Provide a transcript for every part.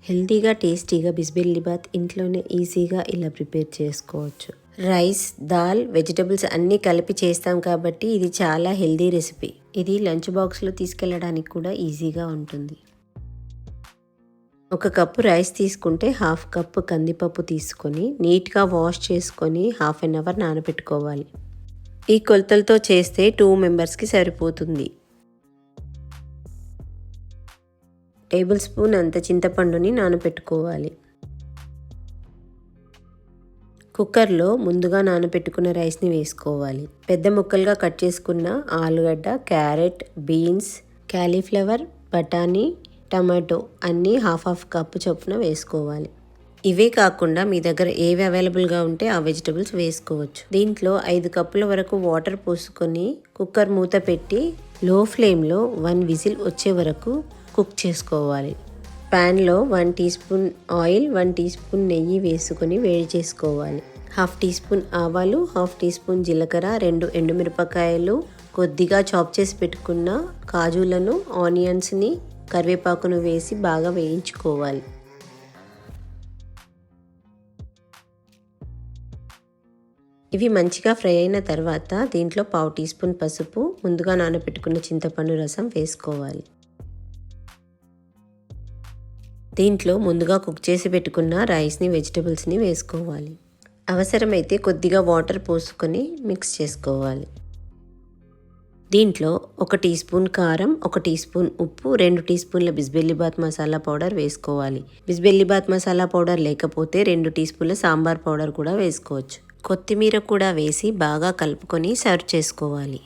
హెల్తీగా టేస్టీగా బిస్బెల్లిబాత్ ఇంట్లోనే ఈజీగా ఇలా ప్రిపేర్ చేసుకోవచ్చు. రైస్, దాల్, వెజిటబుల్స్ అన్నీ కలిపి చేస్తాం కాబట్టి ఇది చాలా హెల్తీ రెసిపీ. ఇది లంచ్ బాక్స్లో తీసుకెళ్ళడానికి కూడా ఈజీగా ఉంటుంది. 1 కప్పు రైస్ తీసుకుంటే 1/2 కప్పు కందిపప్పు తీసుకొని నీట్గా వాష్ చేసుకొని 1/2 అవర్ నానబెట్టుకోవాలి. ఈ కొలతలతో చేస్తే 2 మెంబర్స్కి సరిపోతుంది. టేబుల్ స్పూన్ అంత చింతపండుని నానబెట్టుకోవాలి. కుక్కర్లో ముందుగా నానబెట్టుకున్న రైస్ని వేసుకోవాలి. పెద్ద ముక్కలుగా కట్ చేసుకున్న ఆలుగడ్డ, క్యారెట్, బీన్స్, క్యాలీఫ్లవర్, బఠానీ, టమాటో అన్నీ 1/2 కప్పు చొప్పున వేసుకోవాలి. ఇవే కాకుండా మీ దగ్గర ఏవి అవైలబుల్గా ఉంటే ఆ వెజిటబుల్స్ వేసుకోవచ్చు. దీంట్లో 5 కప్పుల వరకు వాటర్ పోసుకొని కుక్కర్ మూత పెట్టి లో ఫ్లేమ్లో 1 విజిల్ వచ్చే వరకు కుక్ చేసుకోవాలి. ప్యాన్లో 1 teaspoon oil, 1 teaspoon నెయ్యి వేసుకొని వేడి చేసుకోవాలి. 1/2 టీ స్పూన్ ఆవాలు, 1/2 టీ స్పూన్ జీలకర్ర, 2 ఎండుమిరపకాయలు, కొద్దిగా చాప్ చేసి పెట్టుకున్న కాజులను, ఆనియన్స్ని, కరివేపాకును వేసి బాగా వేయించుకోవాలి. ఇవి మంచిగా ఫ్రై అయిన తర్వాత దీంట్లో 1/2 టీ స్పూన్ పసుపు, ముందుగా నానబెట్టుకున్న చింతపండు రసం వేసుకోవాలి. దీంట్లో ముందుగా కుక్ చేసి పెట్టుకున్న రైస్ని, వెజిటబుల్స్ని వేసుకోవాలి. అవసరమైతే కొద్దిగా వాటర్ పోసుకొని మిక్స్ చేసుకోవాలి. దీంట్లో 1 టీ స్పూన్ కారం, 1 టీ స్పూన్ ఉప్పు, 2 టీ స్పూన్ల బిస్బెల్లిబాత్ మసాలా పౌడర్ వేసుకోవాలి. బిస్బెల్లిబాత్ మసాలా పౌడర్ లేకపోతే 2 టీ స్పూన్ల సాంబార్ పౌడర్ కూడా వేసుకోవచ్చు. కొత్తిమీర కూడా వేసి బాగా కలుపుకొని సర్వ్ చేసుకోవాలి.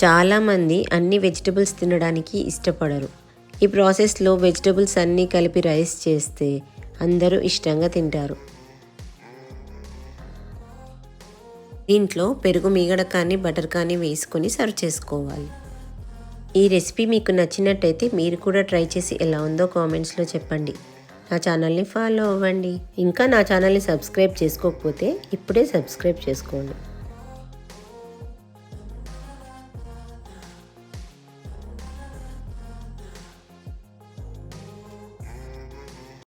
చాలామంది అన్ని వెజిటబుల్స్ తినడానికి ఇష్టపడరు. ఈ ప్రాసెస్లో వెజిటబుల్స్ అన్నీ కలిపి రైస్ చేస్తే అందరూ ఇష్టంగా తింటారు. దీంట్లో పెరుగు మీగడ కానీ బటర్ కానీ వేసుకొని సర్వ్ చేసుకోవాలి. ఈ రెసిపీ మీకు నచ్చినట్టయితే మీరు కూడా ట్రై చేసి ఎలా ఉందో కామెంట్స్లో చెప్పండి. నా ఛానల్ని ఫాలో అవ్వండి. ఇంకా నా ఛానల్ని సబ్స్క్రైబ్ చేసుకోకపోతే ఇప్పుడే సబ్స్క్రైబ్ చేసుకోండి.